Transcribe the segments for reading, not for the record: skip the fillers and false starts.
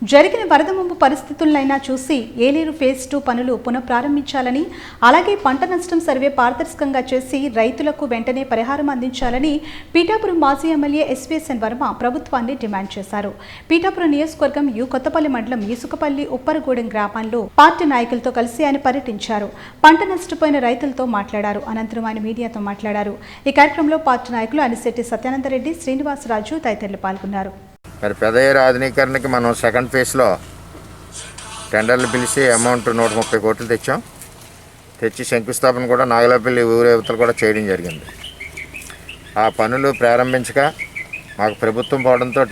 జరిగిన వరద ముంపు పరిస్థితులైనా చూసి ఏలేరు ఫేజ్ 2 పనులు పునఃప్రారంభించాలని, అలాగే పంట నష్టం సర్వే పారదర్శకంగా చేసి రైతులకు వెంటనే పరిహారం అందించాలని పీఠాపురం మాజీ ఎమ్మెల్యే ఎస్వీఎస్ఎన్ వర్మ ప్రభుత్వాన్ని డిమాండ్ చేశారు. పీఠాపురం నియోజకవర్గం కొత్తపల్లి మండలం ఇసుకపల్లి ఉప్పరగూడెం గ్రామాల్లో పార్టీ నాయకులతో కలిసి ఆయన పర్యటించారు. పంట నష్టపోయిన రైతులతో మాట్లాడారు. అనంతరం ఆయన మీడియాతో మాట్లాడారు. ఈ కార్యక్రమంలో పార్టీ నాయకులు అనిశెట్టి సత్యానందరెడ్డి, శ్రీనివాసరాజు తదితరులు పాల్గొన్నారు. మరి పెదయ్యేరు ఆధునీకరణకి మనం సెకండ్ ఫేజ్లో టెండర్లు పిలిచి అమౌంట్ 130 కోట్లు తెచ్చి శంకుస్థాపన కూడా నాగలపల్లి ఊరేవతలు కూడా చేయడం జరిగింది. ఆ పనులు ప్రారంభించక మాకు ప్రభుత్వం పోవడంతో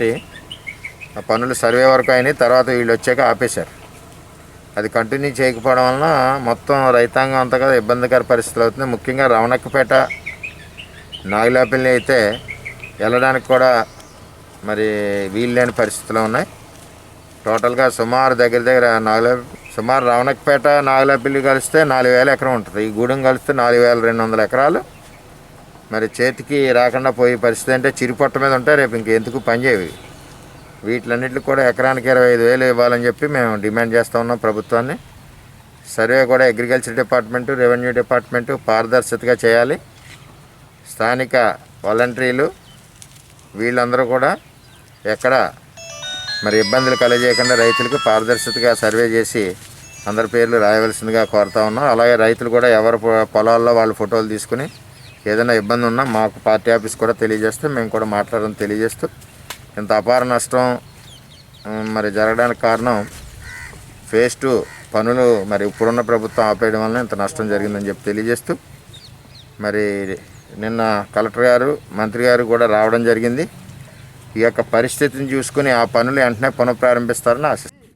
ఆ పనులు సర్వే వరకు అయినాయి. తర్వాత వీళ్ళు వచ్చాక ఆపేశారు. అది కంటిన్యూ చేయకపోవడం వలన మొత్తం రైతాంగం అంతా కదా ఇబ్బందికర పరిస్థితులు అవుతుంది. ముఖ్యంగా రవణక్కపేట నాగలపల్లి అయితే వెళ్ళడానికి కూడా మరి వీలు లేని పరిస్థితులు ఉన్నాయి. టోటల్గా సుమారు దగ్గర సుమారు రవణక్కపేట నాగలపల్లి కలిస్తే 4000 ఎకరం ఉంటుంది. ఈ గూడెం కలిస్తే 4200 ఎకరాలు మరి చేతికి రాకుండా పోయే పరిస్థితి. అంటే చిరుపట్ట మీద ఉంటే రేపు ఇంకెందుకు పనిచేయవి. వీటిలన్నింటికి కూడా ఎకరానికి 25,000 ఇవ్వాలని చెప్పి మేము డిమాండ్ చేస్తూ ఉన్నాం ప్రభుత్వాన్ని. సర్వే కూడా అగ్రికల్చర్ డిపార్ట్మెంటు, రెవెన్యూ డిపార్ట్మెంటు పారదర్శకతగా చేయాలి. స్థానిక వాలంటీర్లు వీళ్ళందరూ కూడా ఎక్కడ మరి ఇబ్బందులు కలగజేయకుండా రైతులకు పారదర్శకతగా సర్వే చేసి అందరి పేర్లు రాయవలసిందిగా కోరుతా ఉన్నాం. అలాగే రైతులు కూడా ఎవరి పొలాల్లో వాళ్ళ ఫోటోలు తీసుకుని ఏదైనా ఇబ్బంది ఉన్నా మాకు పార్టీ ఆఫీస్ కూడా తెలియజేస్తే మేము కూడా మాట్లాడడం తెలియజేస్తూ, ఇంత అపార నష్టం మరి జరగడానికి కారణం ఫేజ్ 2 పనులు మరి ఇప్పుడున్న ప్రభుత్వం ఆపేయడం వల్ల ఇంత నష్టం జరిగిందని చెప్పి తెలియజేస్తూ, మరి నిన్న కలెక్టర్ గారు, మంత్రి గారు కూడా రావడం జరిగింది. ఈ యొక్క పరిస్థితిని చూసుకుని ఆ పనులు వెంటనే పునఃప్రారంభిస్తారని ఆశిస్తున్నాను.